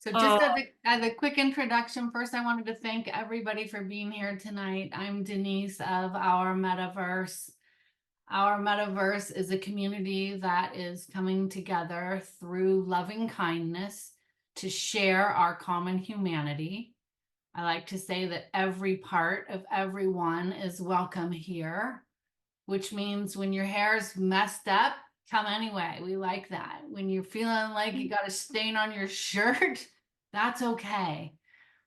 So just as a quick introduction, first I wanted to thank everybody for being here tonight. I'm Denise of Our Mettaverse. Our Mettaverse is a community that is coming together through loving kindness to share our common humanity. I like to say that every part of everyone is welcome here, which means when your hair's messed up, come anyway. We like that. When you're feeling like you got a stain on your shirt, that's okay.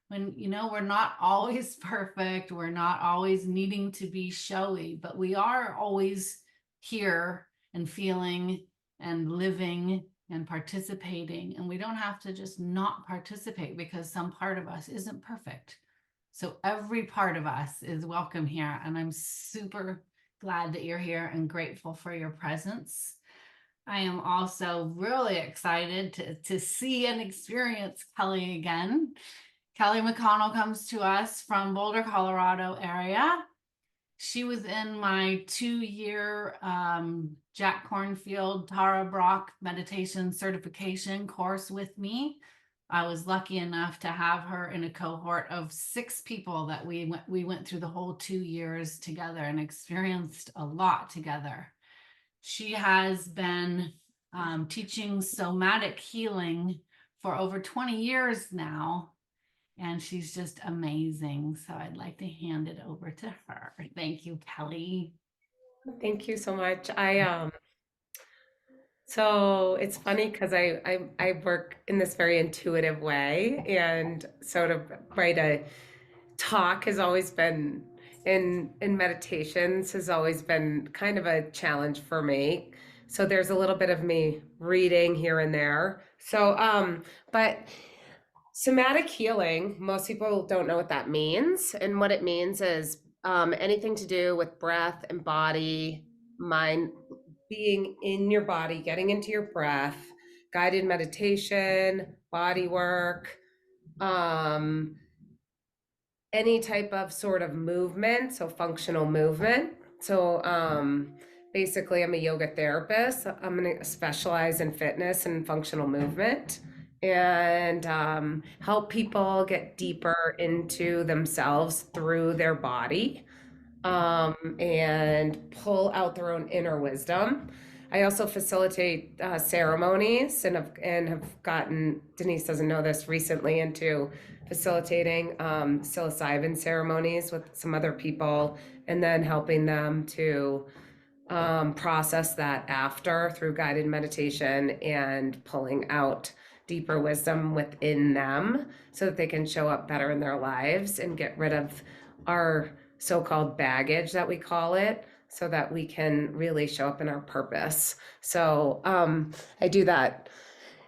When, we're not always perfect, we're not always needing to be showy, but we are always here and feeling and living and participating. And we don't have to just not participate because some part of us isn't perfect. So every part of us is welcome here. And I'm super glad that you're here and grateful for your presence. I am also really excited to see and experience Kelly again. Kelly McConnell comes to us from Boulder, Colorado area. She was in my 2-year Jack Kornfield, Tara Brach meditation certification course with me. I was lucky enough to have her in a cohort of 6 people that we went through the whole 2 years together and experienced a lot together. She has been teaching somatic healing for over 20 years now, and she's just amazing. So I'd like to hand it over to her. Thank you, Kelly. Thank you so much. So it's funny because I work in this very intuitive way, and sort of write a talk has always been in meditations has always been kind of a challenge for me. So there's a little bit of me reading here and there. But somatic healing, most people don't know what that means. And what it means is anything to do with breath and body, mind, being in your body, getting into your breath, guided meditation, body work, um, any type of sort of movement, so functional movement. Basically, I'm a yoga therapist. I'm going to specialize in fitness and functional movement and help people get deeper into themselves through their body and pull out their own inner wisdom. I also facilitate ceremonies and have gotten, Denise doesn't know this, recently into facilitating psilocybin ceremonies with some other people and then helping them to process that after through guided meditation and pulling out deeper wisdom within them so that they can show up better in their lives and get rid of our so-called baggage that we call it so that we can really show up in our purpose. I do that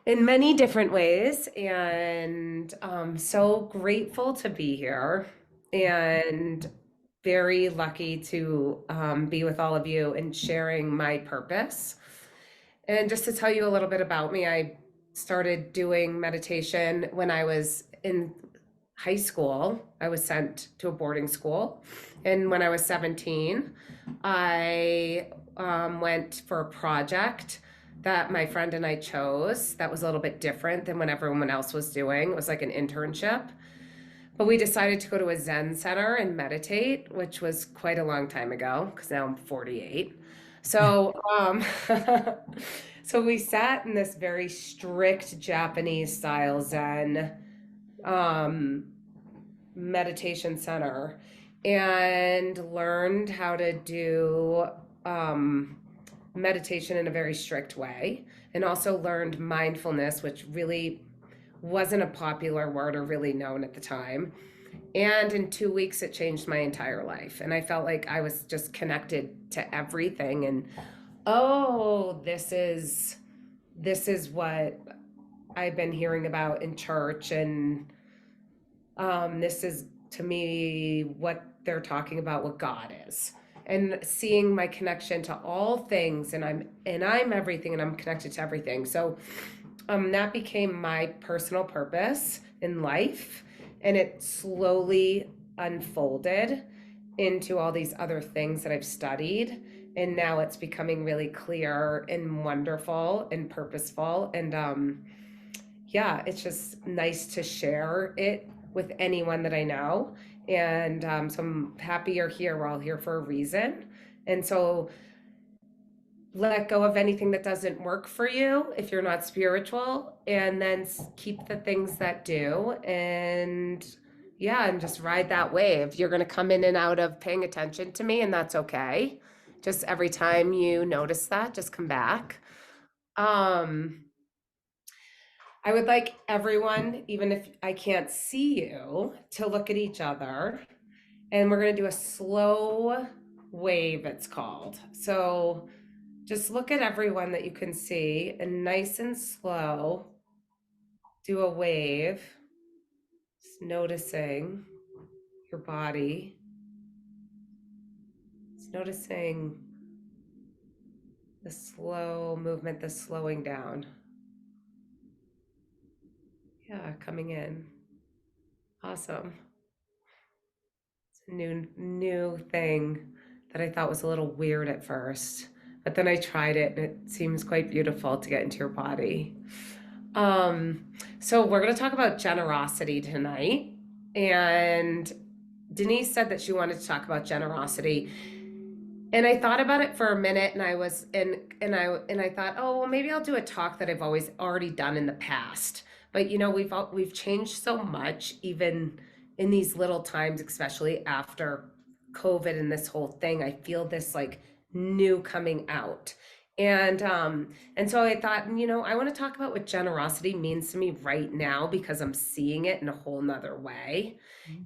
in many different ways and so grateful to be here and very lucky to be with all of you and sharing my purpose. And just to tell you a little bit about me, I started doing meditation when I was in high school. I was sent to a boarding school. And when I was 17, I went for a project that my friend and I chose that was a little bit different than what everyone else was doing. It was like an internship. But we decided to go to a Zen center and meditate, which was quite a long time ago because now I'm 48. So, so we sat in this very strict Japanese style Zen um, meditation center and learned how to do meditation in a very strict way, and also learned mindfulness, which really wasn't a popular word or really known at the time. And in 2 weeks, it changed my entire life. And I felt like I was just connected to everything. And oh, this is what I've been hearing about in church. And this is to me what they're talking about, what God is. And seeing my connection to all things, and I'm everything, and I'm connected to everything. So that became my personal purpose in life, and it slowly unfolded into all these other things that I've studied, and now it's becoming really clear and wonderful and purposeful. And yeah, it's just nice to share it with anyone that I know. And so I'm happy you're here. We're all here for a reason. And so let go of anything that doesn't work for you if you're not spiritual, and then keep the things that do. And yeah, and just ride that wave. You're going to come in and out of paying attention to me, and that's okay. Just every time you notice that, just come back. Um, I would like everyone, even if I can't see you, to look at each other. And we're going to do a slow wave, it's called. So just look at everyone that you can see and nice and slow do a wave, just noticing your body, just noticing the slow movement, the slowing down. Yeah, coming in. Awesome. It's a new thing that I thought was a little weird at first, but then I tried it and it seems quite beautiful to get into your body. So we're going to talk about generosity tonight. And Denise said that she wanted to talk about generosity. And I thought about it for a minute, and I thought, oh, well, maybe I'll do a talk that I've always already done in the past. But we've changed so much, even in these little times, especially after COVID and this whole thing. I feel this like new coming out. And so I thought, I want to talk about what generosity means to me right now, because I'm seeing it in a whole nother way.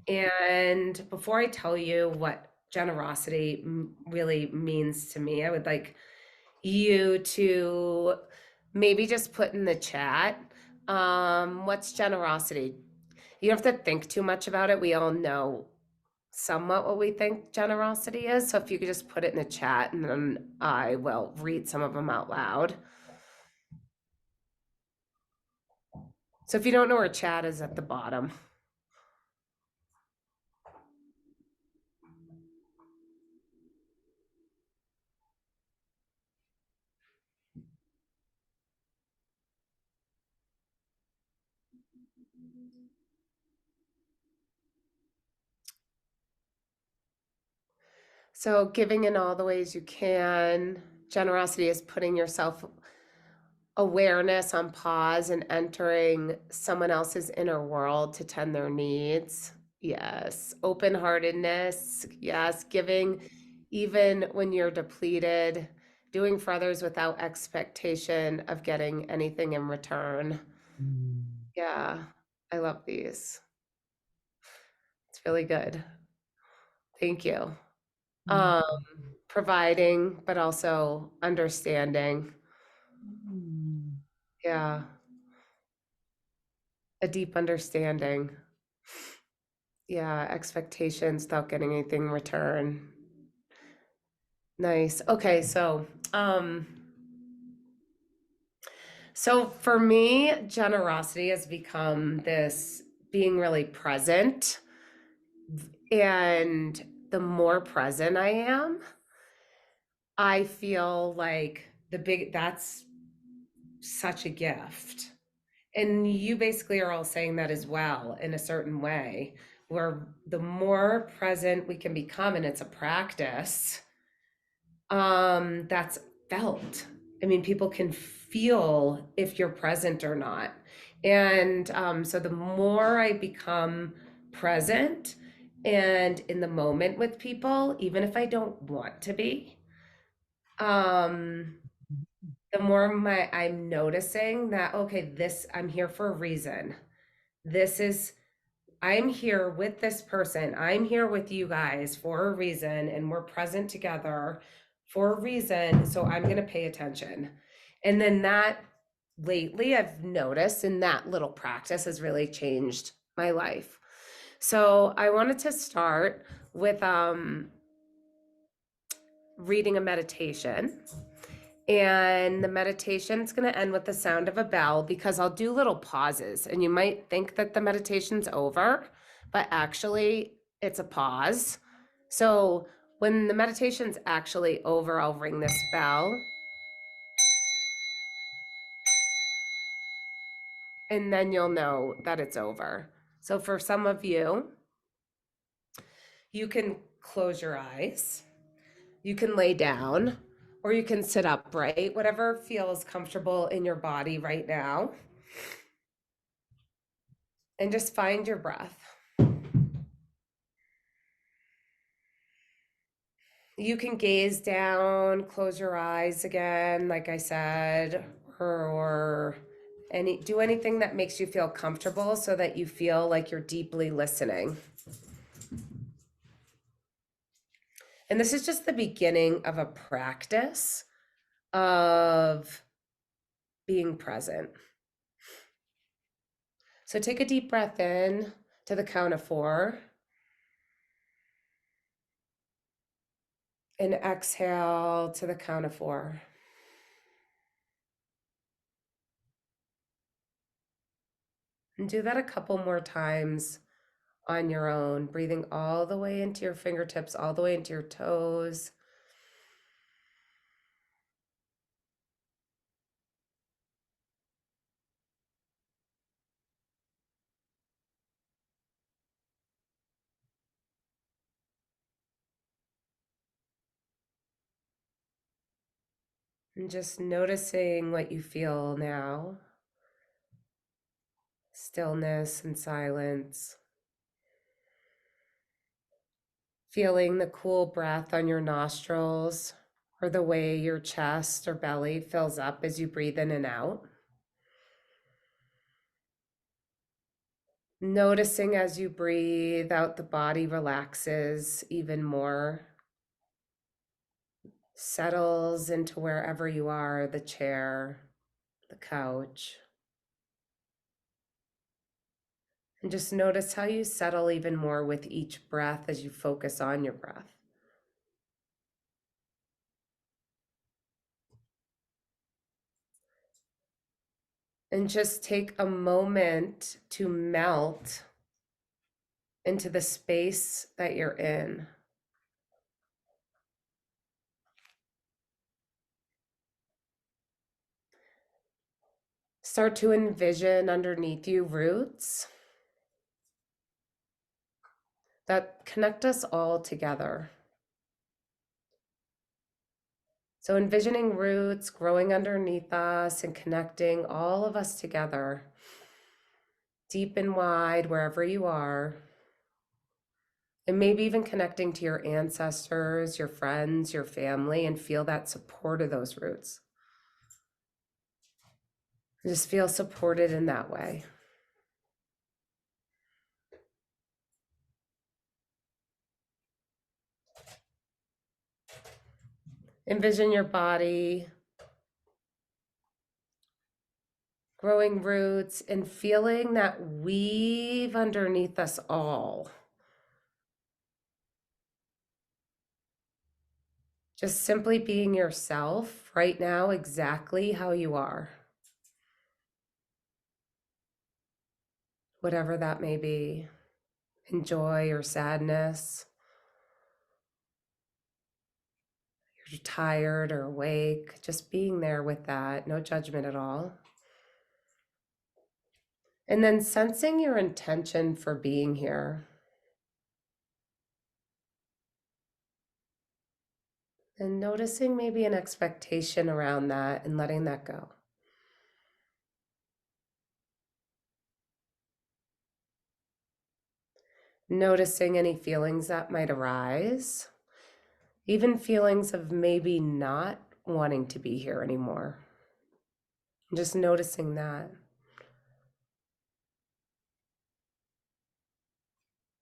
And before I tell you what generosity really means to me, I would like you to maybe just put in the chat, what's generosity? You don't have to think too much about it. We all know somewhat what we think generosity is. So if you could just put it in the chat, and then I will read some of them out loud. So if you don't know where chat is, at the bottom. So giving in all the ways you can. Generosity is putting yourself awareness on pause and entering someone else's inner world to tend their needs. Yes. Open-heartedness. Yes. Giving even when you're depleted. Doing for others without expectation of getting anything in return. Yeah. I love these. It's really good. Thank you. Providing, but also understanding. Yeah. A deep understanding. Yeah, expectations without getting anything in return. Nice. Okay, so for me, generosity has become this being really present. And the more present I am, I feel like that's such a gift. And you basically are all saying that as well, in a certain way, where the more present we can become, and it's a practice, that's felt. I mean, people can feel if you're present or not. And so the more I become present and in the moment with people, even if I don't want to be, the more I'm noticing that, okay, I'm here for a reason. I'm here with this person. I'm here with you guys for a reason, and we're present together for a reason. So I'm going to pay attention. And then that lately I've noticed, and that little practice has really changed my life. So I wanted to start with reading a meditation. And the meditation is going to end with the sound of a bell, because I'll do little pauses, and you might think that the meditation's over, but actually it's a pause. So when the meditation's actually over, I'll ring this bell. and then you'll know that it's over. So for some of you, you can close your eyes, you can lay down, or you can sit upright, whatever feels comfortable in your body right now. And just find your breath. You can gaze down, close your eyes again, like I said, or do anything that makes you feel comfortable so that you feel like you're deeply listening. And this is just the beginning of a practice of being present. So take a deep breath in to the count of 4. And exhale to the count of 4. And do that a couple more times on your own, breathing all the way into your fingertips, all the way into your toes. And just noticing what you feel now. Stillness and silence. Feeling the cool breath on your nostrils or the way your chest or belly fills up as you breathe in and out. Noticing as you breathe out, the body relaxes even more, settles into wherever you are, the chair, the couch. And just notice how you settle even more with each breath as you focus on your breath. And just take a moment to melt into the space that you're in. Start to envision underneath you roots that connect us all together. So envisioning roots growing underneath us and connecting all of us together, deep and wide, wherever you are. And maybe even connecting to your ancestors, your friends, your family, and feel that support of those roots. Just feel supported in that way. Envision your body growing roots and feeling that weave underneath us all. Just simply being yourself right now, exactly how you are. Whatever that may be, in joy or sadness. You're tired or awake, just being there with that, no judgment at all. And then sensing your intention for being here. And noticing maybe an expectation around that and letting that go. Noticing any feelings that might arise, even feelings of maybe not wanting to be here anymore. Just noticing that.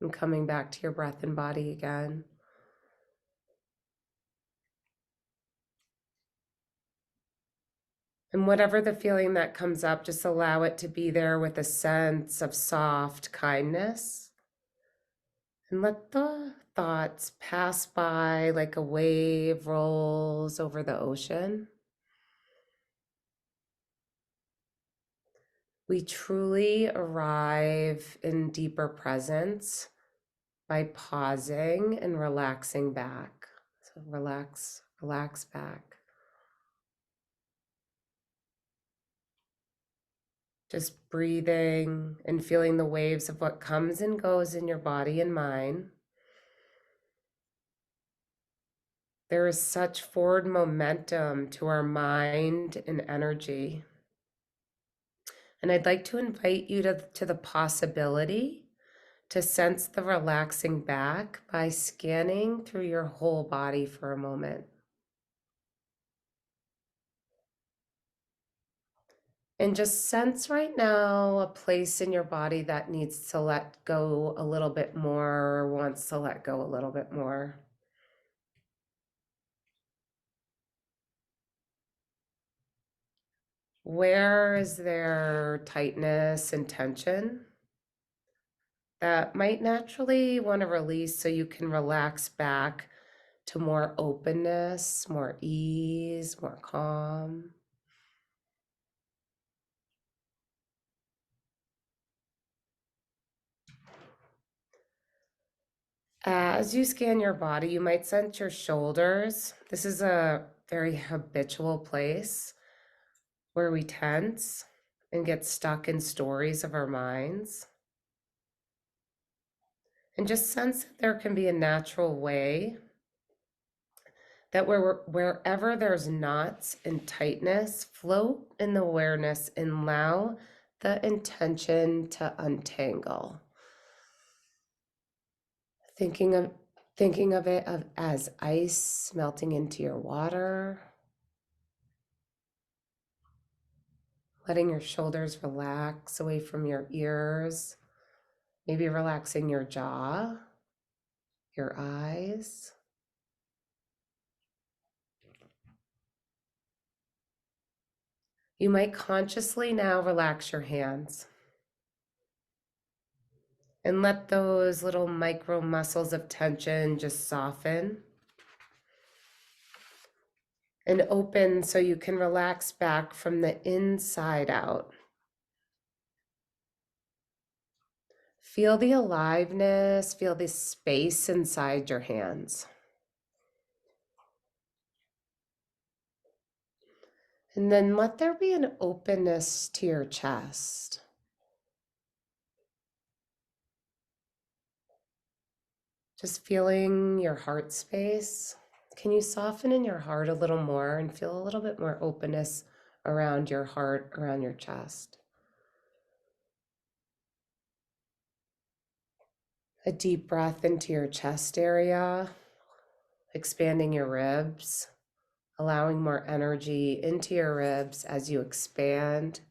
And coming back to your breath and body again. And whatever the feeling that comes up, just allow it to be there with a sense of soft kindness. And let the thoughts pass by like a wave rolls over the ocean. We truly arrive in deeper presence by pausing and relaxing back. So relax back. Just breathing and feeling the waves of what comes and goes in your body and mind. There is such forward momentum to our mind and energy. And I'd like to invite you to the possibility to sense the relaxing back by scanning through your whole body for a moment. And just sense right now a place in your body that needs to let go a little bit more or wants to let go a little bit more. Where is there tightness and tension that might naturally want to release so you can relax back to more openness, more ease, more calm? As you scan your body, you might sense your shoulders. This is a very habitual place where we tense and get stuck in stories of our minds. And just sense that there can be a natural way that wherever there's knots and tightness, float in the awareness and allow the intention to untangle. Thinking of as ice melting into your water, letting your shoulders relax away from your ears, maybe relaxing your jaw, your eyes. You might consciously now relax your hands and let those little micro muscles of tension just soften and open so you can relax back from the inside out. Feel the aliveness, feel the space inside your hands. And then let there be an openness to your chest. Just feeling your heart space. Can you soften in your heart a little more and feel a little bit more openness around your heart, around your chest? A deep breath into your chest area, expanding your ribs, allowing more energy into your ribs as you expand.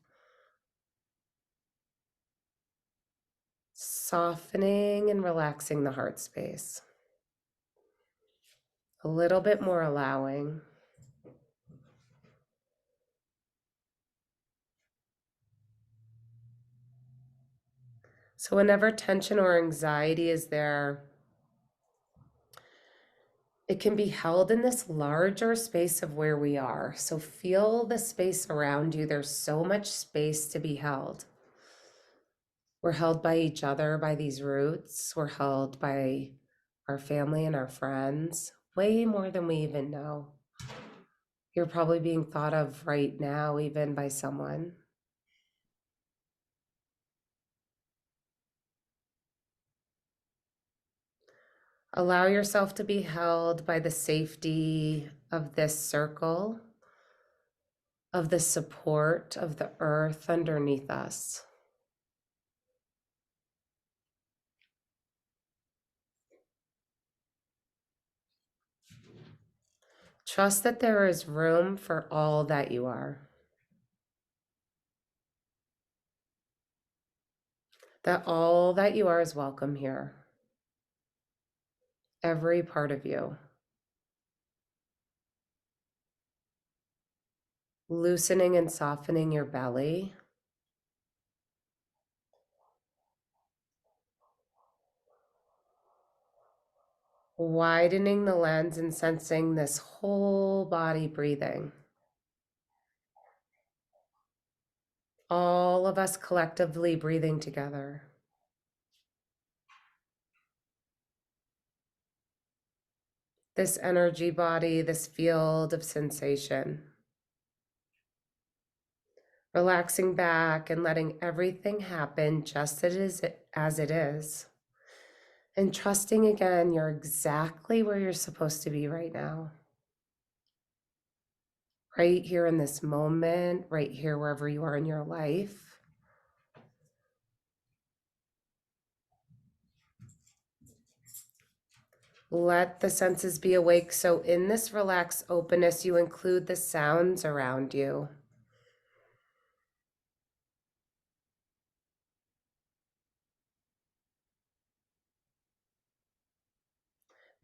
Softening and relaxing the heart space. A little bit more allowing. So whenever tension or anxiety is there, it can be held in this larger space of where we are. So feel the space around you. There's so much space to be held. We're held by each other, by these roots. We're held by our family and our friends, way more than we even know. You're probably being thought of right now, even by someone. Allow yourself to be held by the safety of this circle, of the support of the earth underneath us. Trust that there is room for all that you are. That all that you are is welcome here. Every part of you. Loosening and softening your belly. Widening the lens and sensing this whole body breathing. All of us collectively breathing together. This energy body, this field of sensation. Relaxing back and letting everything happen just as it is. And trusting again, you're exactly where you're supposed to be right now. Right here in this moment, right here wherever you are in your life. Let the senses be awake. So in this relaxed openness, you include the sounds around you.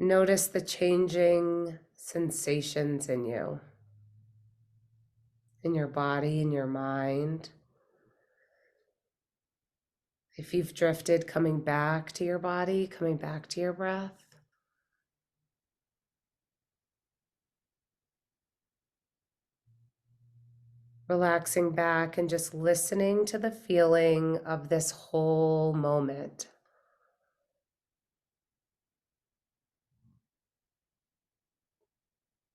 Notice the changing sensations in you, in your body, in your mind. If you've drifted, coming back to your body, coming back to your breath. Relaxing back and just listening to the feeling of this whole moment.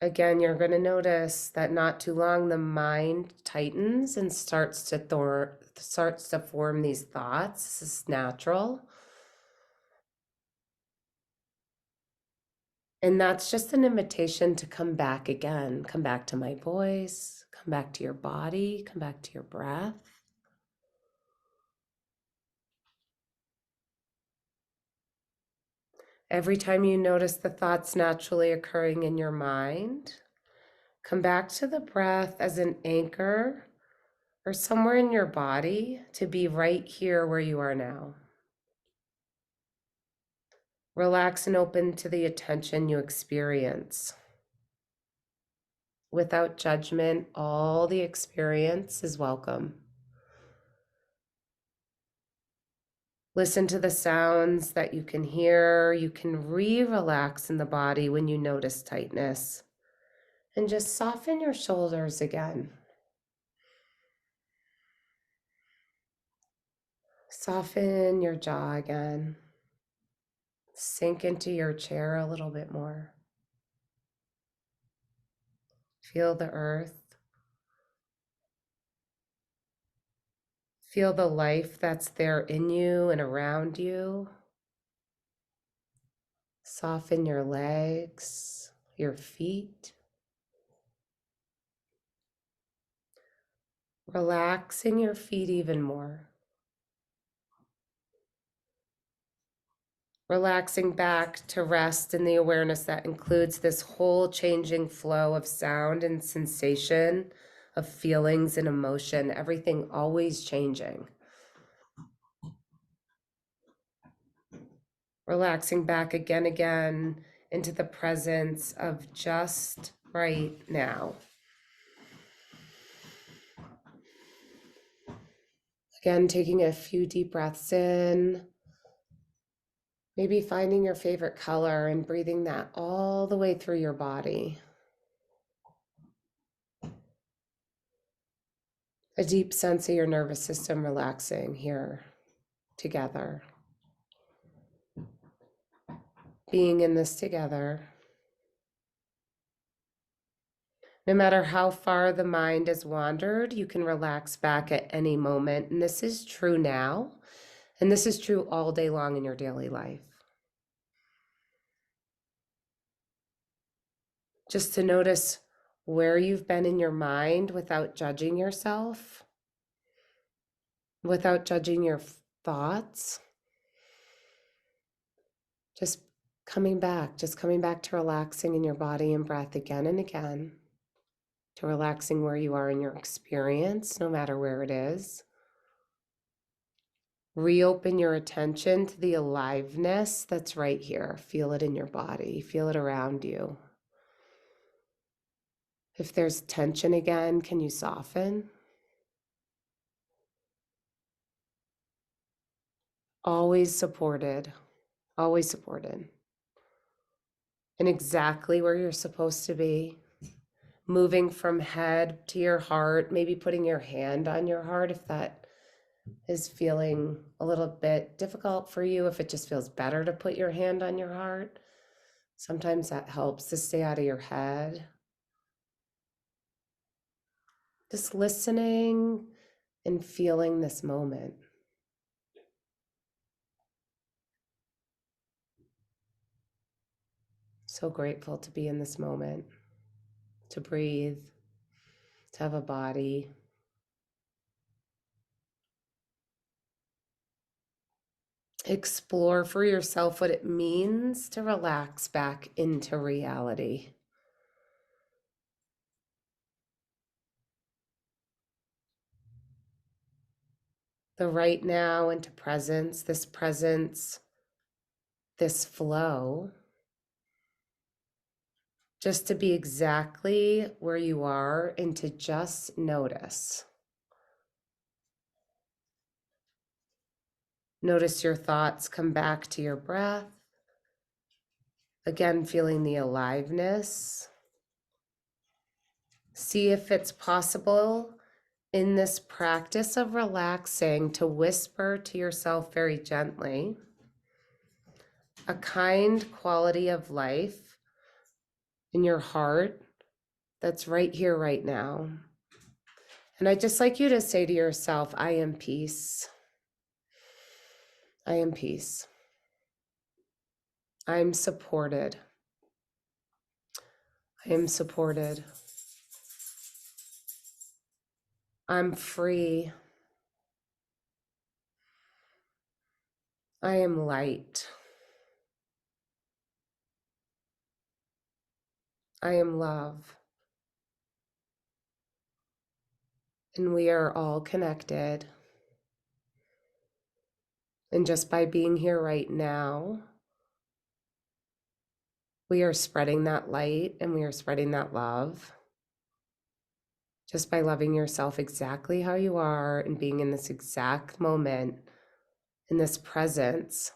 Again, you're going to notice that not too long the mind tightens and starts to form these thoughts. This is natural. And that's just an invitation to come back again. Come back to my voice, come back to your body, come back to your breath. Every time you notice the thoughts naturally occurring in your mind, come back to the breath as an anchor or somewhere in your body to be right here where you are now. Relax and open to the attention you experience. Without judgment, all the experience is welcome. Listen to the sounds that you can hear. You can relax in the body when you notice tightness. And just soften your shoulders again. Soften your jaw again. Sink into your chair a little bit more. Feel the earth. Feel the life that's there in you and around you. Soften your legs, your feet. Relaxing your feet even more. Relaxing back to rest in the awareness that includes this whole changing flow of sound and sensation, of feelings and emotion, everything always changing. Relaxing back again into the presence of just right now. Again, taking a few deep breaths in, maybe finding your favorite color and breathing that all the way through your body. A deep sense of your nervous system relaxing here together. Being in this together. No matter how far the mind has wandered, you can relax back at any moment. And this is true now. And this is true all day long in your daily life. Just to notice where you've been in your mind without judging yourself, without judging your thoughts. Just coming back to relaxing in your body and breath again and again, to relaxing where you are in your experience, no matter where it is. Reopen your attention to the aliveness that's right here. Feel it in your body, feel it around you. If there's tension again, can you soften? Always supported, always supported. And exactly where you're supposed to be. Moving from head to your heart, maybe putting your hand on your heart if that is feeling a little bit difficult for you, if it just feels better to put your hand on your heart. Sometimes that helps to stay out of your head. Just listening and feeling this moment. So grateful to be in this moment, to breathe, to have a body. Explore for yourself what it means to relax back into reality. The right now into presence, this flow, just to be exactly where you are and to just notice. Notice your thoughts come back to your breath. Again, feeling the aliveness. See if it's possible in this practice of relaxing to whisper to yourself very gently a kind quality of life in your heart that's right here, right now. And I'd just like you to say to yourself, I am peace. I am peace. I'm supported. I am supported. I'm free. I am light. I am love. And we are all connected. And just by being here right now, we are spreading that light and we are spreading that love. Just by loving yourself exactly how you are and being in this exact moment, in this presence,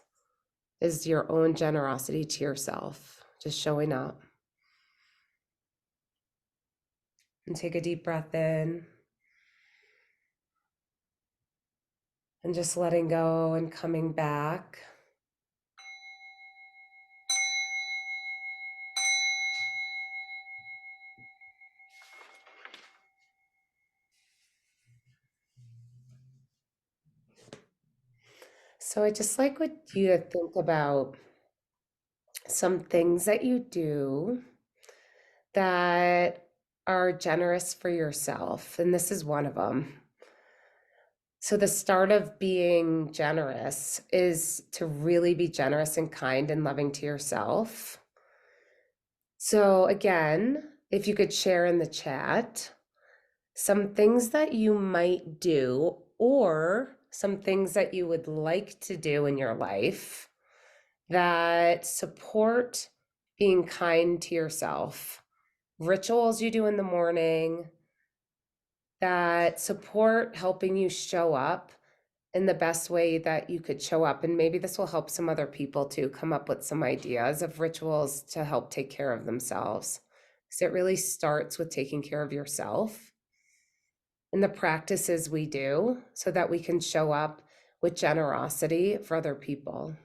is your own generosity to yourself, just showing up. And take a deep breath in. And just letting go and coming back. So I just like you to think about some things that you do that are generous for yourself. And this is one of them. So the start of being generous is to really be generous and kind and loving to yourself. So again, if you could share in the chat some things that you might do or some things that you would like to do in your life that support being kind to yourself. Rituals you do in the morning that support helping you show up in the best way that you could show up. And maybe this will help some other people to come up with some ideas of rituals to help take care of themselves. Because it really starts with taking care of yourself and the practices we do so that we can show up with generosity for other people.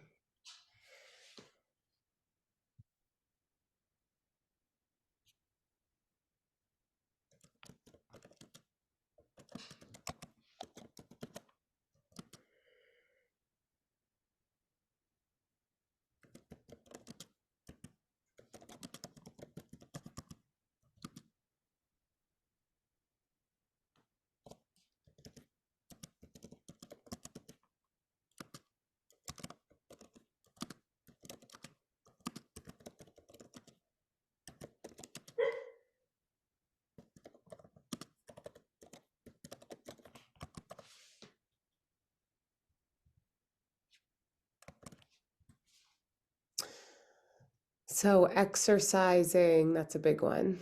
So exercising, that's a big one.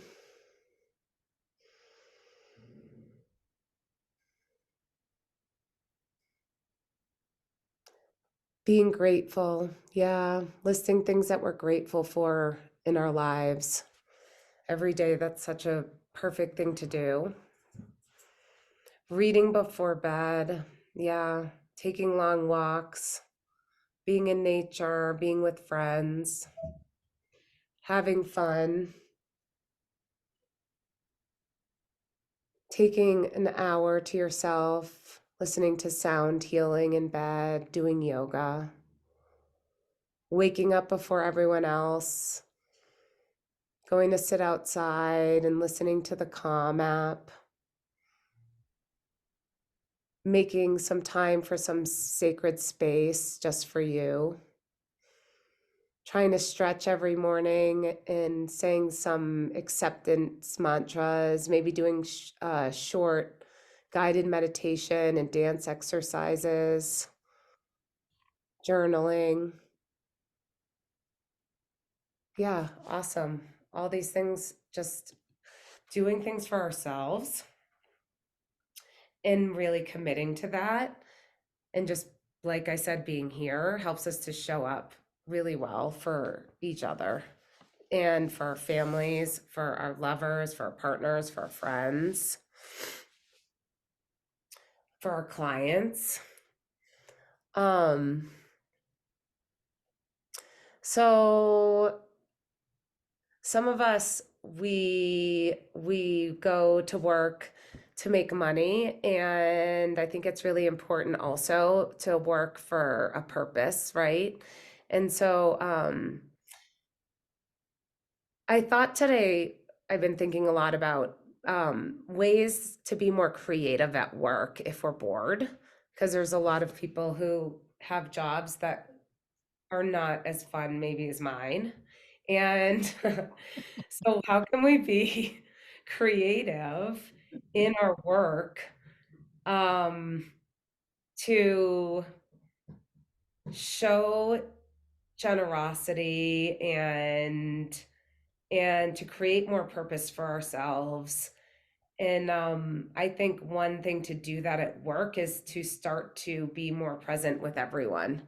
Being grateful, yeah, listing things that we're grateful for in our lives. Every day, that's such a perfect thing to do. Reading before bed, yeah, taking long walks, being in nature, being with friends, having fun, taking an hour to yourself, listening to sound healing in bed, doing yoga, waking up before everyone else, going to sit outside and listening to the Calm app, making some time for some sacred space just for you, trying to stretch every morning and saying some acceptance mantras, maybe doing short guided meditation and dance exercises, journaling. Yeah, awesome. All these things, just doing things for ourselves and really committing to that. And just like I said, being here helps us to show up really well for each other and for our families, for our lovers, for our partners, for our friends, for our clients. Um, so some of us, we go to work to make money, and I think it's really important also to work for a purpose, right? And so I thought today I've been thinking a lot about ways to be more creative at work if we're bored, because there's a lot of people who have jobs that are not as fun maybe as mine. And so how can we be creative in our work um, to show generosity and to create more purpose for ourselves. And I think one thing to do that at work is to start to be more present with everyone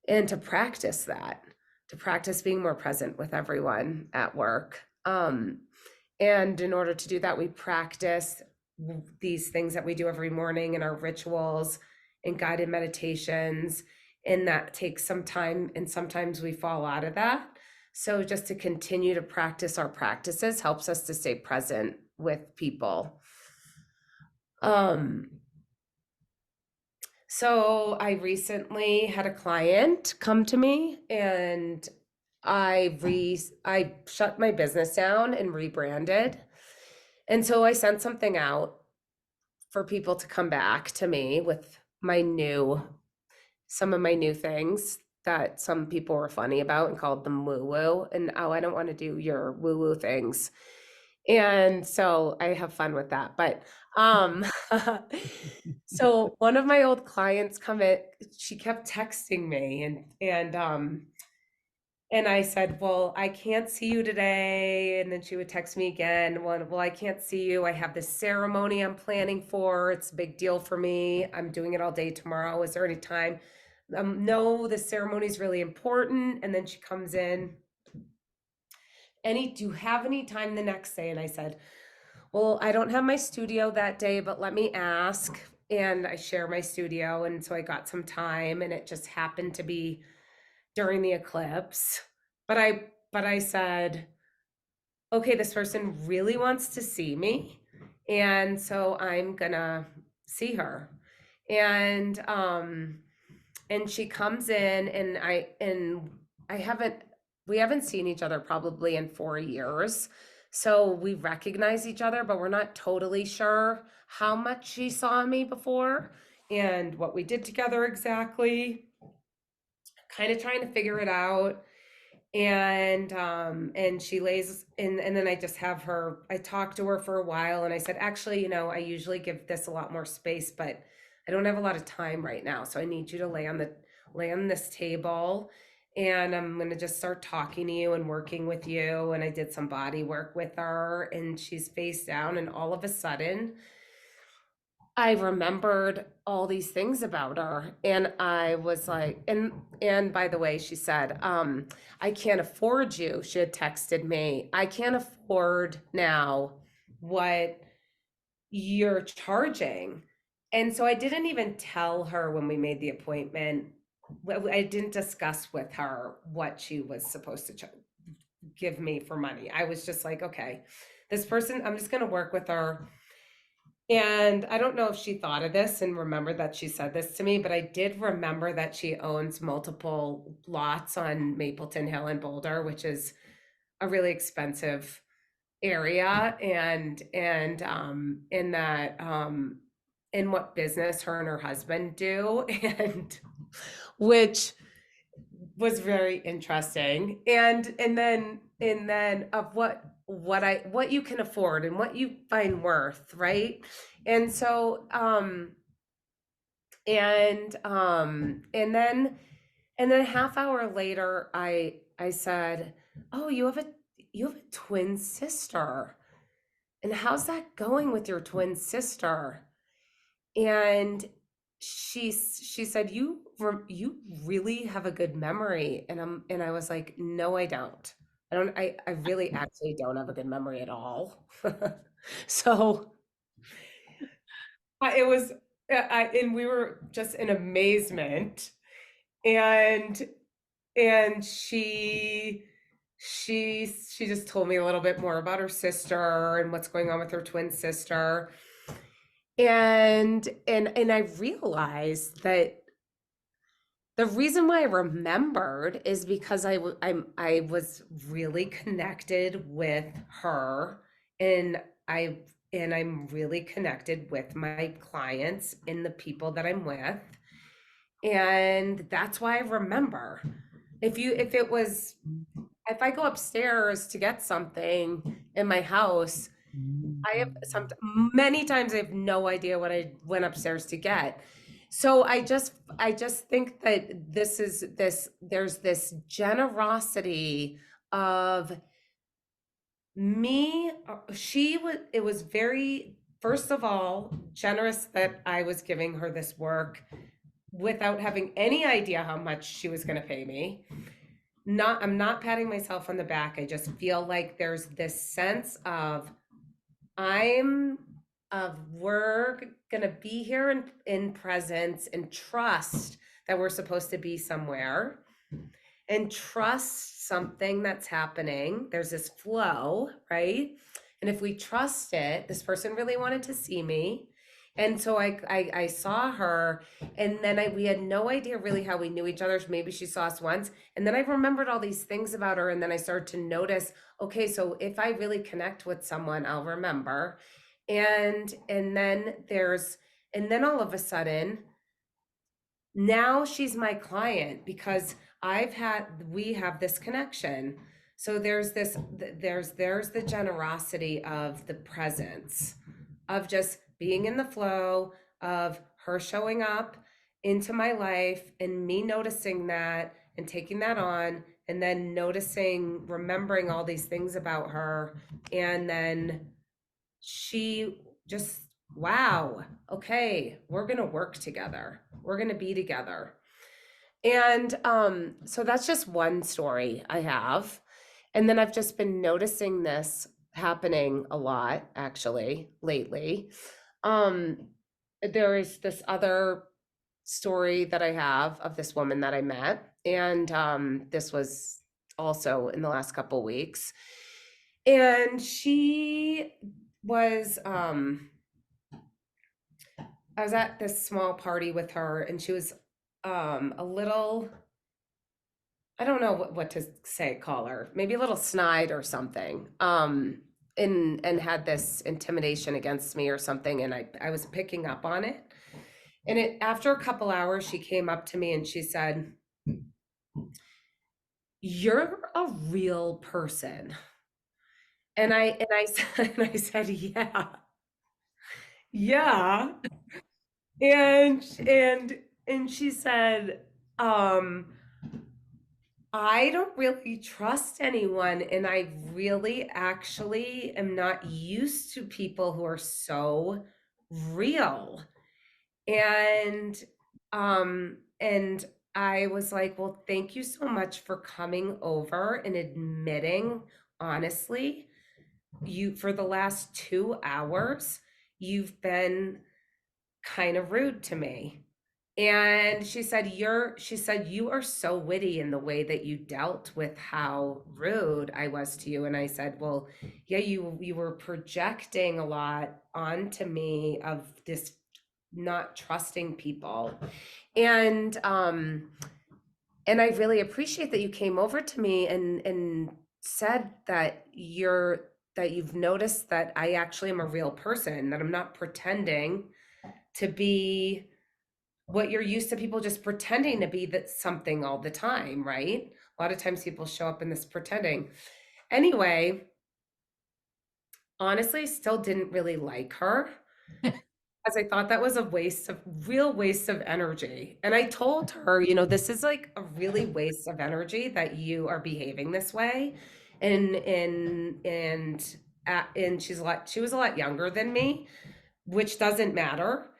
and to practice that, to practice being more present with everyone at work. And in order to do that, we practice these things that we do every morning in our rituals and guided meditations. And that takes some time, and sometimes we fall out of that. So just to continue to practice our practices helps us to stay present with people. So I recently had a client come to me, and I shut my business down and rebranded. And so I sent something out for people to come back to me with some of my new things that some people were funny about and called them woo woo. And oh, I don't want to do your woo woo things. And so I have fun with that. But um so one of my old clients come in, she kept texting me and I said, well, I can't see you today. And then she would text me again. Well, I can't see you. I have this ceremony I'm planning for. It's a big deal for me. I'm doing it all day tomorrow. Is there any time? No, the ceremony is really important. And then she comes in. Do you have any time the next day? And I said, well, I don't have my studio that day, but let me ask. And I share my studio. And so I got some time, and it just happened to be during the eclipse. But I said, okay, this person really wants to see me. And so I'm gonna see her. And and she comes in, and I haven't we haven't seen each other probably in 4 years. So we recognize each other, but we're not totally sure how much she saw me before and what we did together exactly. Kind of trying to figure it out. And she lays in, and then I just have her, I talked to her for a while, and I said, actually, I usually give this a lot more space, but I don't have a lot of time right now, so I need you to lay on this table, and I'm going to just start talking to you and working with you. And I did some body work with her, and she's face down, and all of a sudden I remembered all these things about her, and I was like, and by the way, she said, I can't afford you. She had texted me, I can't afford now what you're charging. And so I didn't even tell her when we made the appointment. I didn't discuss with her what she was supposed to give me for money. I was just like, okay, this person, I'm just going to work with her. And I don't know if she thought of this and remembered that she said this to me, but I did remember that she owns multiple lots on Mapleton Hill in Boulder, which is a really expensive area, and in that in what business her and her husband do, and which was very interesting. And then of what you can afford and what you find worth, right? And so and then a half hour later I said, "Oh, you have a twin sister. And how's that going with your twin sister?" And she said, "You really have a good memory." And I was like, "No, I don't. I really actually don't have a good memory at all." So it was and we were just in amazement. And she just told me a little bit more about her sister and what's going on with her twin sister. And I realized that the reason why I remembered is because I was really connected with her, and I and I'm really connected with my clients and the people that I'm with. And that's why I remember. If I go upstairs to get something in my house, I have many times I have no idea what I went upstairs to get. So I just think that there's this generosity of me. It was very, first of all, generous that I was giving her this work without having any idea how much she was going to pay me. I'm not patting myself on the back. I just feel like there's this sense of I'm we're gonna be here in presence, and trust that we're supposed to be somewhere, and trust something that's happening. There's this flow, right? And if we trust it, this person really wanted to see me. And so I saw her, and then we had no idea really how we knew each other. Maybe she saw us once. And then I remembered all these things about her. And then I started to notice, okay, so if I really connect with someone, I'll remember. And then all of a sudden, now she's my client because we have this connection. So there's the generosity of the presence, of just being in the flow, of her showing up into my life and me noticing that and taking that on, and then remembering all these things about her. And then she just, wow, okay, we're going to work together. We're going to be together. And so that's just one story I have. And then I've just been noticing this happening a lot, actually, lately. Um, there is this other story that I have of this woman that I met, and this was also in the last couple weeks. And she was I was at this small party with her, and she was a little, I don't know what to call her, maybe a little snide or something. And had this intimidation against me or something, and I was picking up on it. And after a couple hours, she came up to me and she said, "You're a real person." And I said, "Yeah, yeah." And she said, um, "I don't really trust anyone, and I really actually am not used to people who are so real." And I was like, "Well, thank you so much for coming over and admitting honestly, for the last 2 hours, you've been kind of rude to me." And she said, you are so witty in the way that you dealt with how rude I was to you. And I said, well, yeah, you were projecting a lot onto me of this not trusting people. And I really appreciate that you came over to me and said that you've noticed that I actually am a real person, that I'm not pretending to be what you're used to, people just pretending to be that something all the time, right? A lot of times people show up in this pretending. Anyway, honestly, still didn't really like her, as I thought that was a real waste of energy. And I told her, this is like a really waste of energy that you are behaving this way. And she was a lot younger than me, which doesn't matter.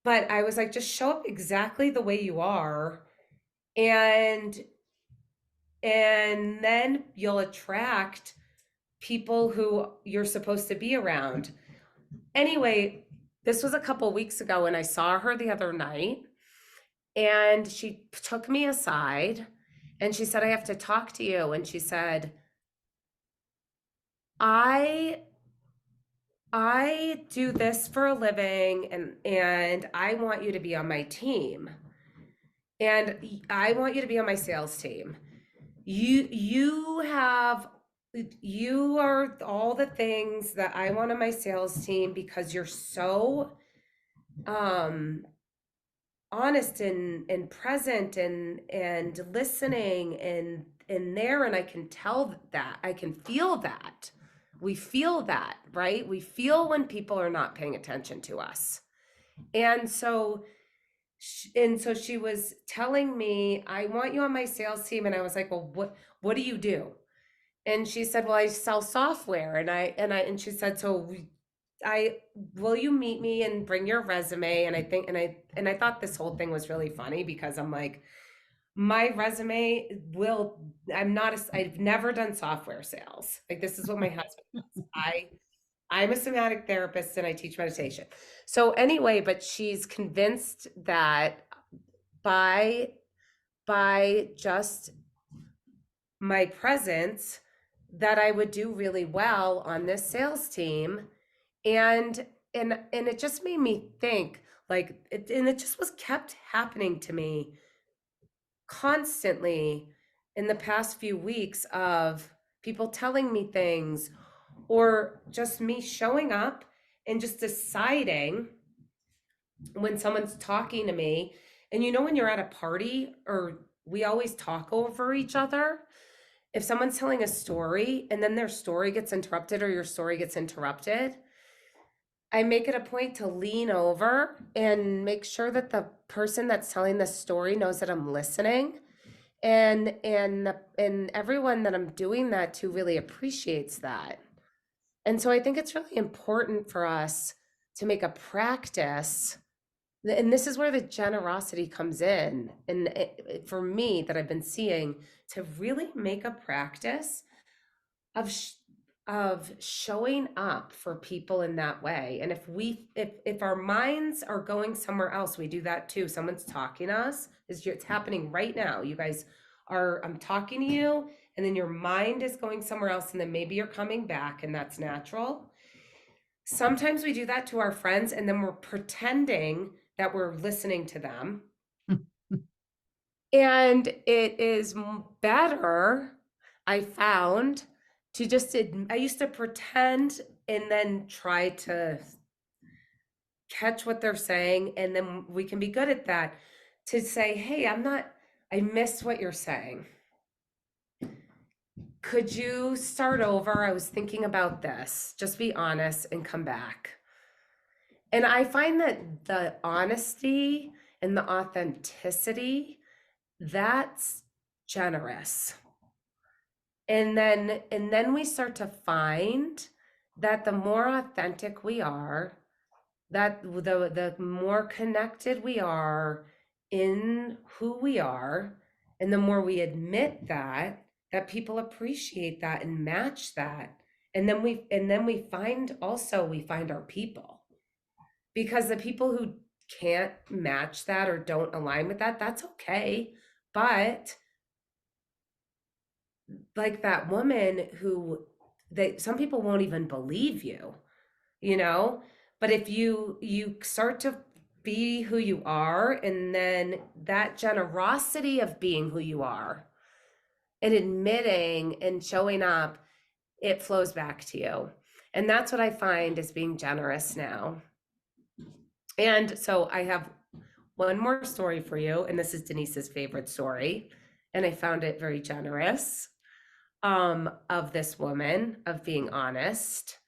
But I was like, just show up exactly the way you are, and then you'll attract people who you're supposed to be around. Anyway, this was a couple weeks ago, and I saw her the other night, and she took me aside and she said, I have to talk to you. And she said, I I do this for a living, and I want you to be on my team. And I want you to be on my sales team. You are all the things that I want on my sales team, because you're so um honest and present and listening and there, and I can tell that, I can feel that. We feel that, right? We feel when people are not paying attention to us. And so she was telling me, I want you on my sales team. And I was like, well, what do you do? And she said, well, I sell software. And she said, so I will you meet me and bring your resume? And I thought this whole thing was really funny, because I'm like, my resume will I've never done software sales. Like, this is what my husband does. I'm a somatic therapist and I teach meditation. So anyway, but she's convinced that by just my presence, that I would do really well on this sales team. And it just made me think, like, it just was kept happening to me constantly in the past few weeks, of people telling me things, or just me showing up and just deciding when someone's talking to me. And when you're at a party, or we always talk over each other, if someone's telling a story and then their story gets interrupted, or your story gets interrupted, I make it a point to lean over and make sure that the person that's telling the story knows that I'm listening. And everyone that I'm doing that to really appreciates that. And so I think it's really important for us to make a practice. And this is where the generosity comes in. And for me, that I've been seeing, to really make a practice of showing up for people in that way. And if our minds are going somewhere else, we do that too. Someone's talking to us. It's happening right now. You guys I'm talking to you, and then your mind is going somewhere else, and then maybe you're coming back, and that's natural. Sometimes we do that to our friends, and then we're pretending that we're listening to them. And it is better, I found, to just, I used to pretend and then try to catch what they're saying. And then we can be good at that, to say, hey, I missed what you're saying. Could you start over? I was thinking about this. Just be honest and come back. And I find that the honesty and the authenticity, that's generous. And then we start to find that the more authentic we are, that the more connected we are in who we are, and the more we admit that people appreciate that and match that. And then we find our people, because the people who can't match that or don't align with that, that's okay. But like that woman who some people won't even believe you, you know? But if you start to be who you are, and then that generosity of being who you are and admitting and showing up, it flows back to you. And that's what I find is being generous now. And so I have one more story for you, and this is Denise's favorite story, and I found it very generous, of this woman, of being honest.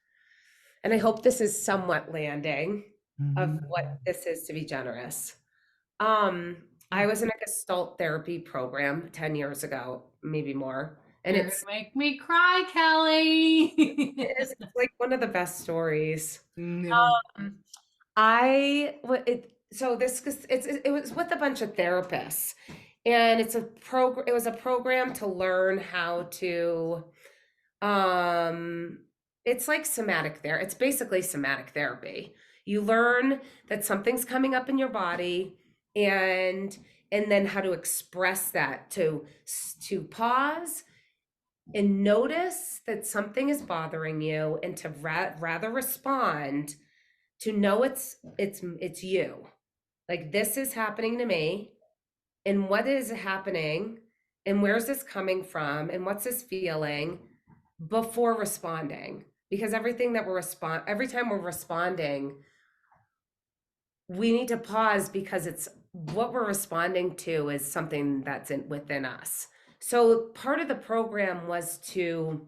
And I hope this is somewhat landing of what this is to be generous. I was in a Gestalt therapy program 10 years ago, maybe more. And You're it's gonna make me cry, Kelly. it's like one of the best stories. No. Um, I so this it was with a bunch of therapists, and it was a program to learn how to it's like somatic there. It's basically somatic therapy. You learn that something's coming up in your body, and then how to express that, to pause and notice that something is bothering you, and to rather respond, to know it's you. Like, this is happening to me, and what is happening, and where's this coming from, and what's this feeling, before responding. Because every time we're responding, we need to pause, because it's what we're responding to is something that's within us. So part of the program was to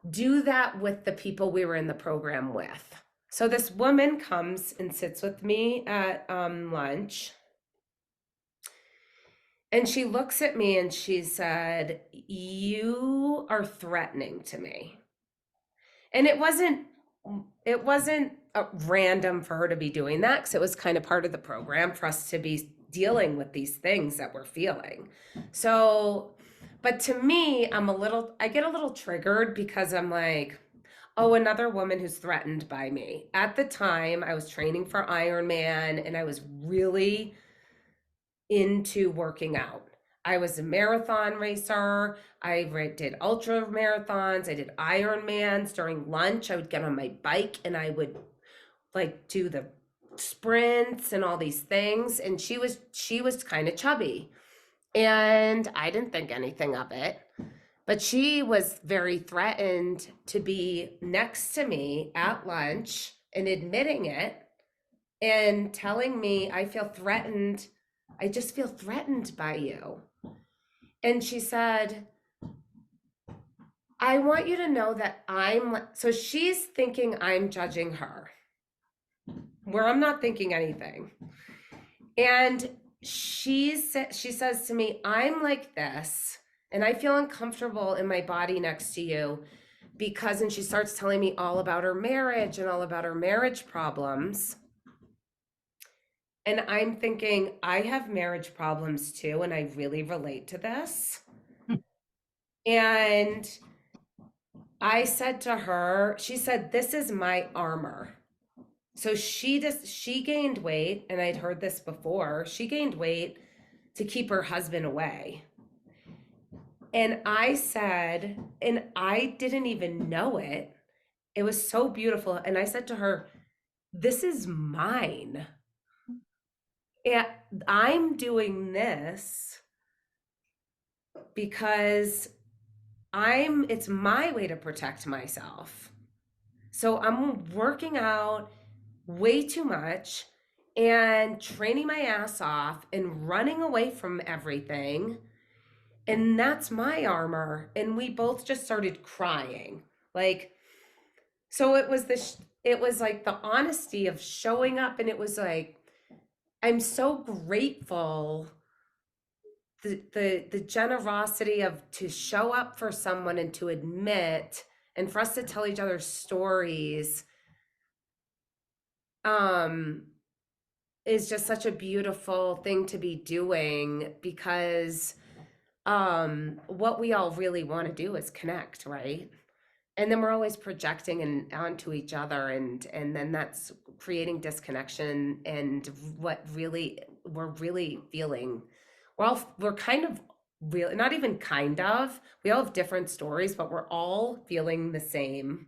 do that with the people we were in the program with. So this woman comes and sits with me at lunch, and she looks at me and she said, "You are threatening to me." And it wasn't random for her to be doing that, because it was kind of part of the program for us to be dealing with these things that we're feeling. So, but to me, I get a little triggered, because I'm like, oh, another woman who's threatened by me. At the time, I was training for Ironman, and I was really into working out. I was a marathon racer. I did ultra marathons. I did Ironmans. During lunch, I would get on my bike and I would like do the sprints and all these things. And she was kind of chubby, and I didn't think anything of it. But she was very threatened to be next to me at lunch and admitting it and telling me, I feel threatened. I just feel threatened by you. And she said, I want you to know that so she's thinking I'm judging her, where I'm not thinking anything. And she says to me, I'm like this, and I feel uncomfortable in my body next to you because, and she starts telling me all about her marriage and all about her marriage problems. And I'm thinking, I have marriage problems too, and I really relate to this. And I said to her, she said, this is my armor. So she gained weight, and I'd heard this before. She gained weight to keep her husband away. And I said, and I didn't even know it. It was so beautiful. And I said to her, this is mine. And I'm doing this because it's my way to protect myself. So I'm working out way too much and training my ass off and running away from everything. And that's my armor. And we both just started crying. Like, so it was like the honesty of showing up. And it was like, I'm so grateful, the generosity of to show up for someone and to admit, and for us to tell each other stories, is just such a beautiful thing to be doing, because what we all really want to do is connect, right? and then we're always projecting and onto each other, and then that's creating disconnection. And what really we're really feeling, we're kind of really, not even kind of, we all have different stories, but we're all feeling the same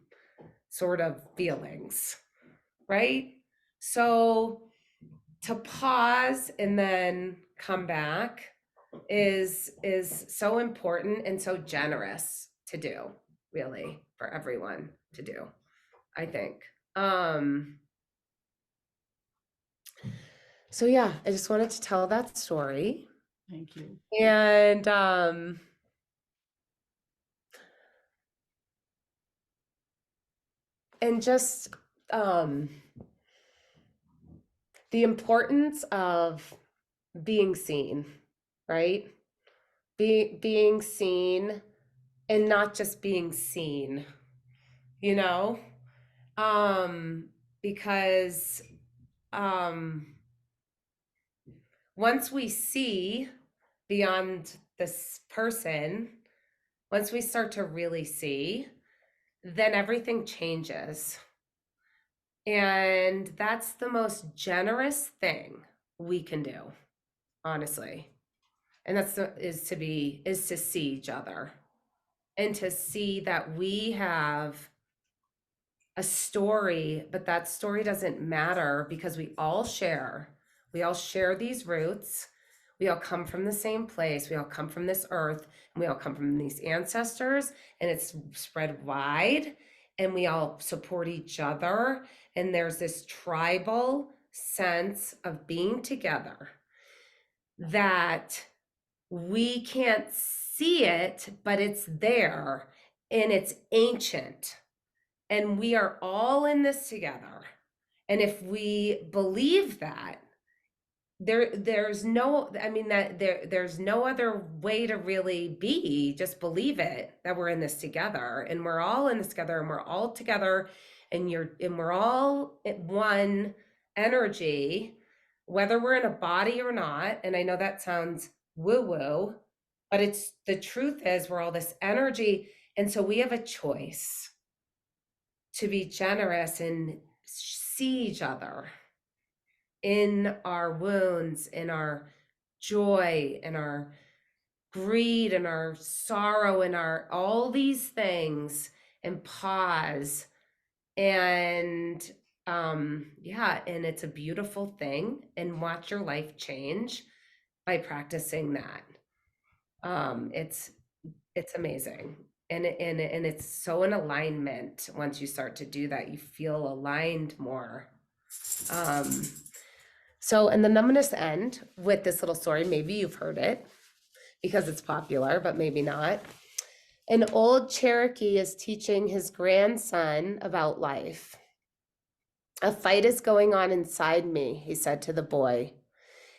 sort of feelings, right? So to pause and then come back is so important and so generous to do, really, for everyone to do, I think. So yeah, I just wanted to tell that story. Thank you. And just the importance of being seen, right? Being seen, and not just being seen, you know? Because once we see beyond this person, once we start to really see, then everything changes. And that's the most generous thing we can do, honestly. And is to see each other, and to see that we have a story, but that story doesn't matter because we all share these roots. We all come from the same place. We all come from this earth, and we all come from these ancestors, and it's spread wide, and we all support each other. And there's this tribal sense of being together that we can't see it, but it's there, and it's ancient, and we are all in this together. And if we believe that, there's no, I mean, that there's no other way to really be. Just believe it, that we're in this together, and we're all in this together, and we're all together, and we're all one energy, whether we're in a body or not. And I know that sounds woo woo, but it's the truth is we're all this energy. And so we have a choice to be generous and see each other in our wounds, in our joy, in our greed, in our sorrow, in our all these things, and pause. And yeah, and it's a beautiful thing, and watch your life change by practicing that. It's amazing. And it's so in alignment. Once you start to do that, you feel aligned more. So, and then I'm going to end with this little story. Maybe you've heard it because it's popular, but maybe not. An old Cherokee is teaching his grandson about life. "A fight is going on inside me," he said to the boy.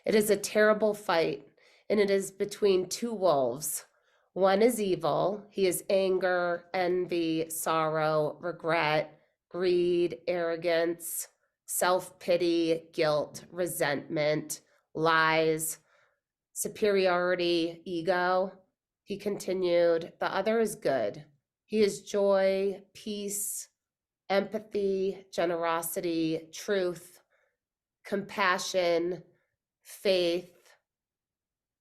"It is a terrible fight, and it is between two wolves. One is evil. He is anger, envy, sorrow, regret, greed, arrogance, self-pity, guilt, resentment, lies, superiority, ego." He continued, "The other is good. He is joy, peace, empathy, generosity, truth, compassion, faith.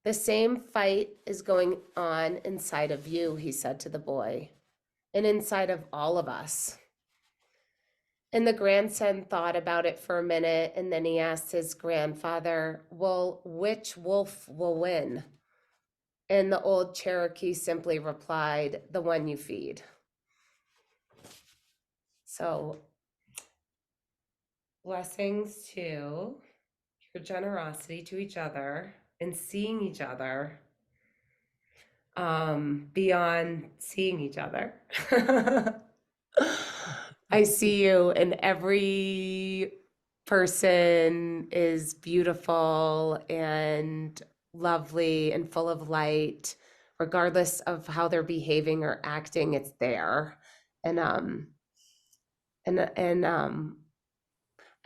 The same fight is going on inside of you," he said to the boy, "and inside of all of us." And the grandson thought about it for a minute, and then he asked his grandfather, "Well, which wolf will win?" And the old Cherokee simply replied, "The one you feed." So, blessings to your generosity to each other and seeing each other beyond seeing each other. I see you, and every person is beautiful and lovely and full of light, regardless of how they're behaving or acting. It's there. And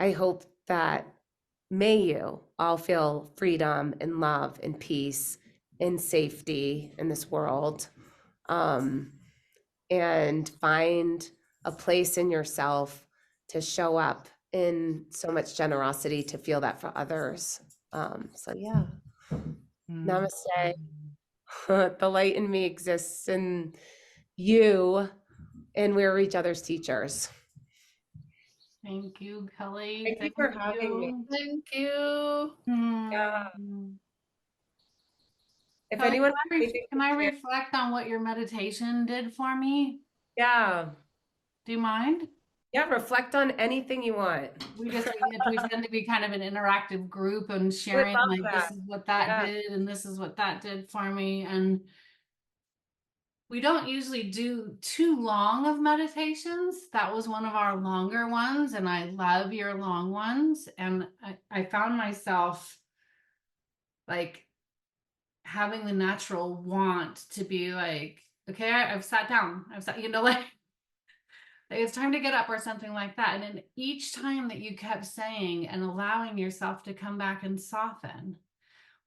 I hope that may you all feel freedom and love and peace and safety in this world. and find a place in yourself to show up in so much generosity to feel that for others. So yeah, namaste. The light in me exists in you, and we're each other's teachers. Thank you, Kelly. Thank you Thank for having me. you. Thank you. Yeah. Hmm. If Kelly, anyone has anything can to I share, reflect on what your meditation did for me? yeah. Do you mind? Yeah, reflect on anything you want. We tend to be kind of an interactive group and I would sharing love like this that. is what that Yeah. did and this is what that did for me. And we don't usually do too long of meditations. That was one of our longer ones, and I love your long ones. And I found myself like having the natural want to be like, okay, I've sat down. I've sat, like it's time to get up or something like that. And then each time that you kept saying and allowing yourself to come back and soften,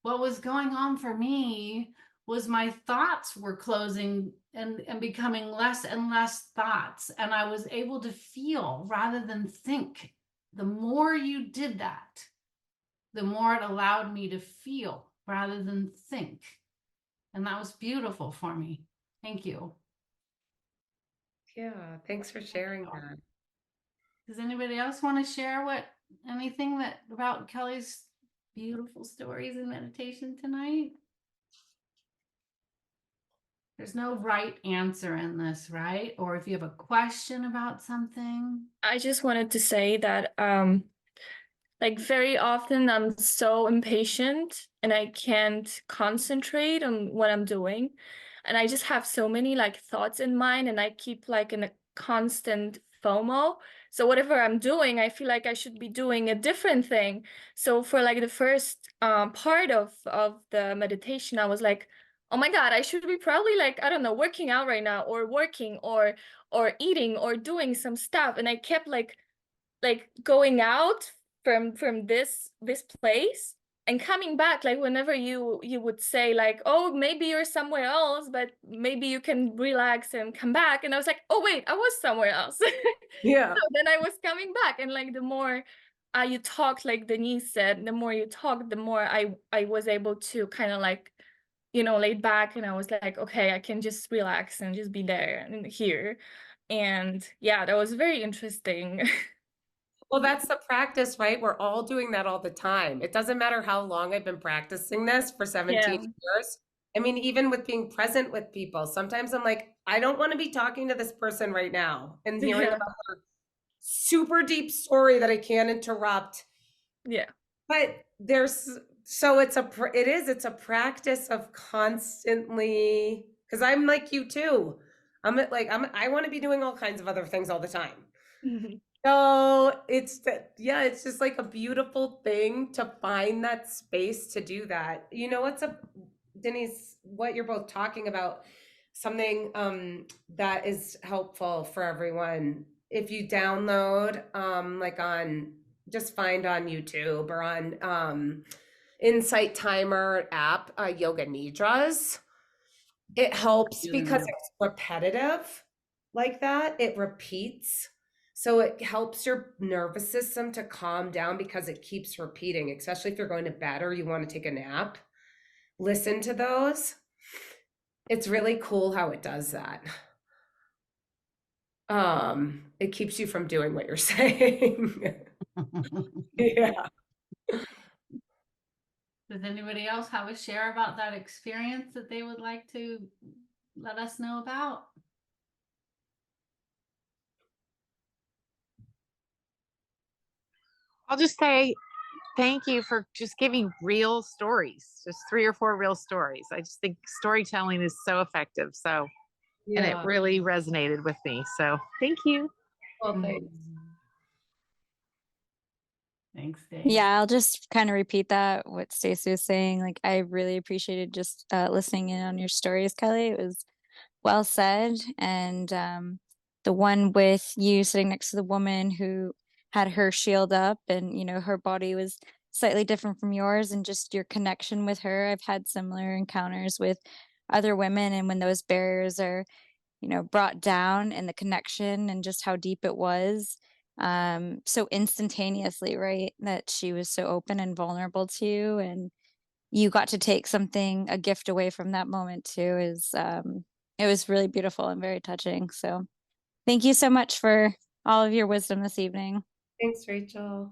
what was going on for me was my thoughts were closing and becoming less and less thoughts. And I was able to feel rather than think. The more you did that, the more it allowed me to feel rather than think. And that was beautiful for me. Thank you. Yeah, thanks for sharing that. Does anybody else want to share anything that about Kelly's beautiful stories and meditation tonight? There's no right answer in this, right? Or if you have a question about something. I just wanted to say that like very often I'm so impatient and I can't concentrate on what I'm doing. And I just have so many like thoughts in mind and I keep like in a constant FOMO. So whatever I'm doing, I feel like I should be doing a different thing. So for like the first part of the meditation, I was like, oh my God, I should be probably like, I don't know, working out right now or working or eating or doing some stuff. And I kept like going out from this place and coming back, like whenever you would say like, oh, maybe you're somewhere else, but maybe you can relax and come back, and I was like, oh wait, I was somewhere else. Yeah. So then I was coming back, and like the more you talked, like Denise said, the more you talked, the more I was able to kind of like lay back, and I was like, okay, I can just relax and just be there and here. And yeah, that was very interesting. Well, that's the practice, right? We're all doing that all the time. It doesn't matter how long I've been practicing this for 17 Yeah. years. I mean, even with being present with people, sometimes I'm like, I don't want to be talking to this person right now and hearing Yeah. about their super deep story that I can't interrupt. Yeah. But it's a practice of constantly, because I'm like you too. I want to be doing all kinds of other things all the time. Mhm. So it's just like a beautiful thing to find that space to do that. Denise, what you're both talking about, something that is helpful for everyone. If you download like on just find on YouTube or on Insight Timer app, Yoga Nidras. It helps because it's repetitive like that. It repeats. So it helps your nervous system to calm down because it keeps repeating, especially if you're going to bed or you want to take a nap. Listen to those. It's really cool how it does that. It keeps you from doing what you're saying. Yeah. Does anybody else have a share about that experience that they would like to let us know about? I'll just say thank you for just giving real stories, just 3 or 4 real stories. I just think storytelling is so effective. So, and it Yeah. really resonated with me. So, thank you. Well, thanks. Thanks, Dave. Yeah, I'll just kind of repeat that what Stacey was saying. Like, I really appreciated just listening in on your stories, Kelly. It was well said. And the one with you sitting next to the woman who had her shield up and, her body was slightly different from yours, and just your connection with her. I've had similar encounters with other women, and when those barriers are brought down, and the connection and just how deep it was, so instantaneously, right? That she was so open and vulnerable to you, and you got to take a gift away from that moment too. It was really beautiful and very touching. So thank you so much for all of your wisdom this evening. Thanks, Rachel.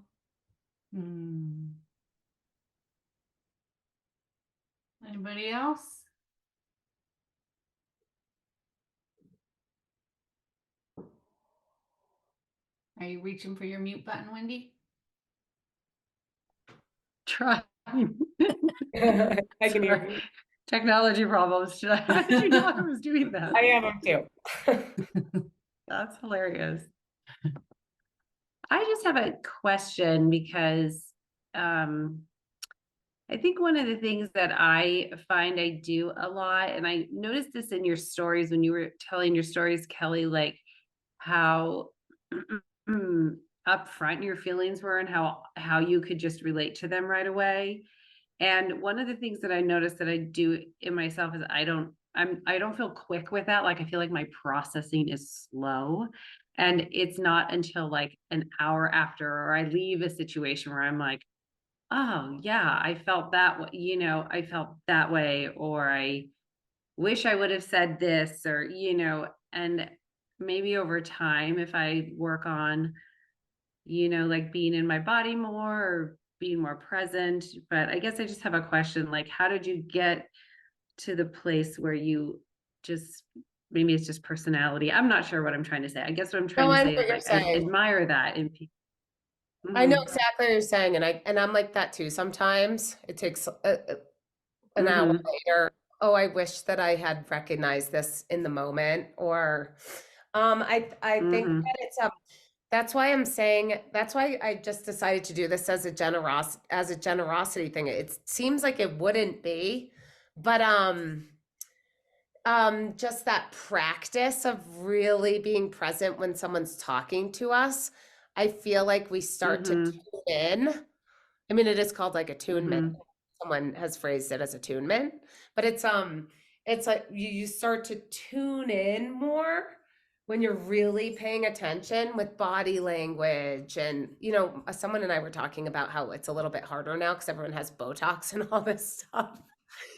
Anybody else? Are you reaching for your mute button, Wendy? Try. I can hear you. Technology problems. How did you know I was doing that? I am too. That's hilarious. I just have a question because I think one of the things that I find I do a lot, and I noticed this in your stories when you were telling your stories, Kelly, like how upfront your feelings were and how you could just relate to them right away. And one of the things that I noticed that I do in myself is I don't feel quick with that. Like I feel like my processing is slow. And it's not until like an hour after, or I leave a situation where I'm like, oh yeah, I felt that way, I felt that way, or I wish I would have said this, or, and maybe over time, if I work on, like being in my body more or being more present. But I guess I just have a question, like, how did you get to the place where you just, maybe it's just personality. I'm not sure what I'm trying to say. I guess what I'm trying to say is like, I admire that in people. I know exactly what you're saying, and I'm like that too. Sometimes it takes an hour later. Oh, I wish that I had recognized this in the moment, or I think that it's that's why I'm saying, that's why I just decided to do this as a generosity thing. It seems like it wouldn't be, but just that practice of really being present when someone's talking to us, I feel like we start to tune in. I mean, it is called like attunement. Someone has phrased it as attunement, but it's like you start to tune in more when you're really paying attention with body language. And someone and I were talking about how it's a little bit harder now because everyone has Botox and all this stuff,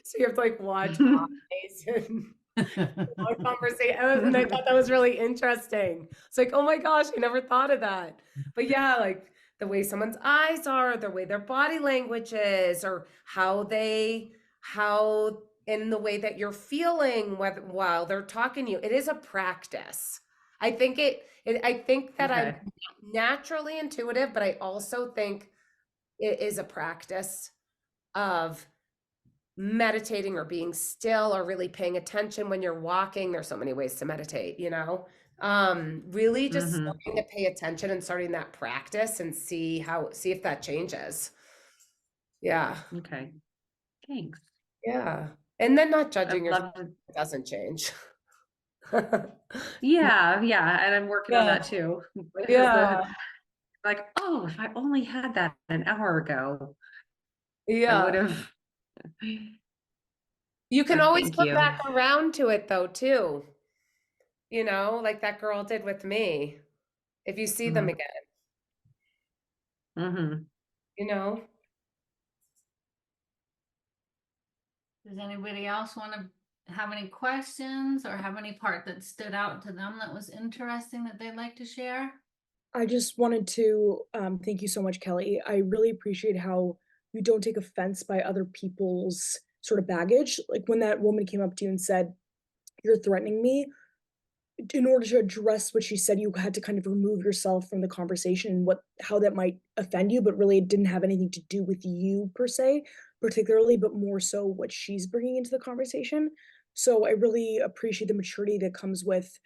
so you have to like watch eyes and conversation. And I thought that was really interesting. It's like, oh my gosh, I never thought of that. But yeah, like the way someone's eyes are, the way their body language is, or how in the way that you're feeling while they're talking to you. It is a practice. I think I think that I'm naturally intuitive, but I also think it is a practice of meditating or being still or really paying attention when you're walking. There's so many ways to meditate, really just starting to pay attention and starting that practice and see if that changes. Yeah. Okay. Thanks. Yeah. And then not judging yourself if it doesn't change. Yeah. And I'm working on that too. Yeah. Like, oh, if I only had that an hour ago, Yeah. I would have. You can always come back around to it though, too. Like that girl did with me. If you see them again. Does anybody else want to have any questions or have any part that stood out to them that was interesting that they'd like to share? I just wanted to thank you so much, Kelly. I really appreciate how you don't take offense by other people's sort of baggage. Like when that woman came up to you and said, "You're threatening me," in order to address what she said, you had to kind of remove yourself from the conversation and how that might offend you, but really it didn't have anything to do with you per se, particularly, but more so what she's bringing into the conversation. So I really appreciate the maturity that comes with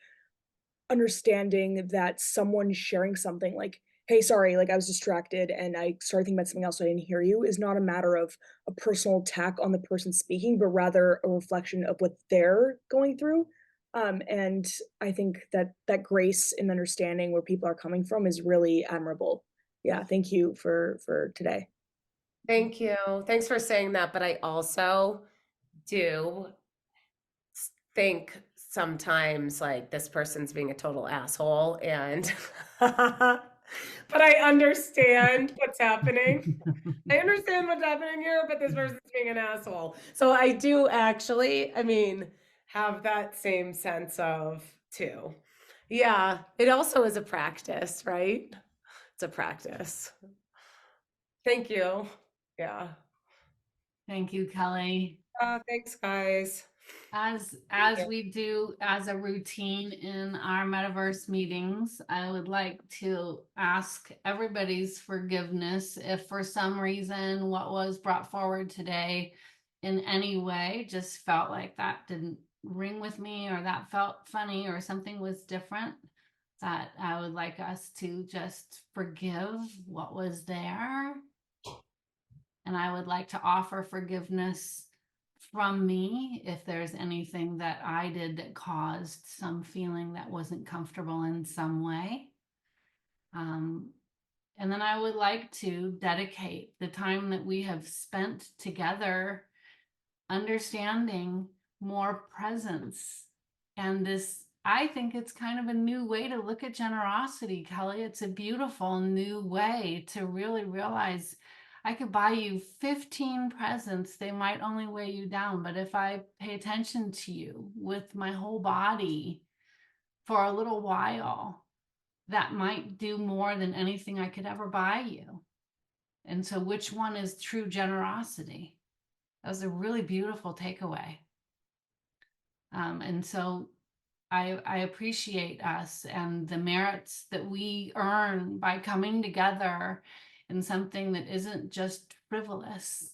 understanding that someone sharing something like, "Hey, sorry, like I was distracted and I started thinking about something else, so I didn't hear you," is not a matter of a personal attack on the person speaking, but rather a reflection of what they're going through. And I think that grace and understanding where people are coming from is really admirable. Yeah, thank you for today. Thank you. Thanks for saying that. But I also do think sometimes like this person's being a total asshole and but I understand what's happening. I understand what's happening here, but this person's being an asshole. So I do actually, I mean, have that same sense of too. Yeah, it also is a practice, right? It's a practice. Thank you. Yeah. Thank you, Kelly. Thanks, guys. As we do as a routine in our metaverse meetings, I would like to ask everybody's forgiveness if for some reason what was brought forward today in any way just felt like that didn't ring with me, or that felt funny, or something was different, that I would like us to just forgive what was there. And I would like to offer forgiveness from me if there's anything that I did that caused some feeling that wasn't comfortable in some way. And then I would like to dedicate the time that we have spent together understanding more presence. And this, I think it's kind of a new way to look at generosity, Kelly. It's a beautiful new way to really realize I could buy you 15 presents. They might only weigh you down, but if I pay attention to you with my whole body for a little while, that might do more than anything I could ever buy you. And so which one is true generosity? That was a really beautiful takeaway. And so I appreciate us and the merits that we earn by coming together in something that isn't just frivolous,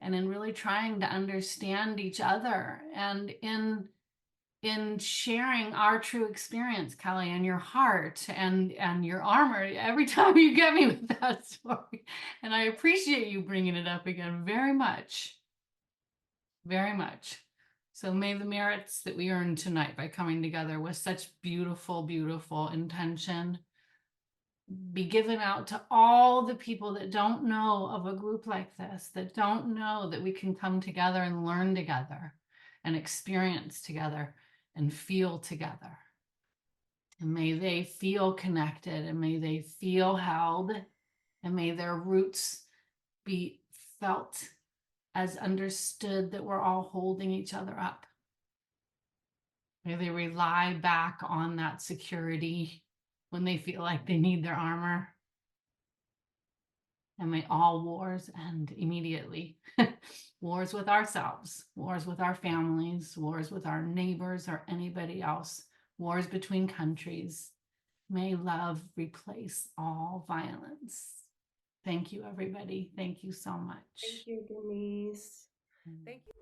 and in really trying to understand each other, and in sharing our true experience, Kelly, and your heart and your armor every time you get me with that story. And I appreciate you bringing it up again very much, very much. So may the merits that we earned tonight by coming together with such beautiful, beautiful intention be given out to all the people that don't know of a group like this, that don't know that we can come together and learn together and experience together and feel together. And may they feel connected, and may they feel held, and may their roots be felt as understood, that we're all holding each other up. May they rely back on that security when they feel like they need their armor. And may all wars end immediately. Wars with ourselves, wars with our families, wars with our neighbors or anybody else, wars between countries. May love replace all violence. Thank you, everybody. Thank you so much. Thank you, Denise. Thank you.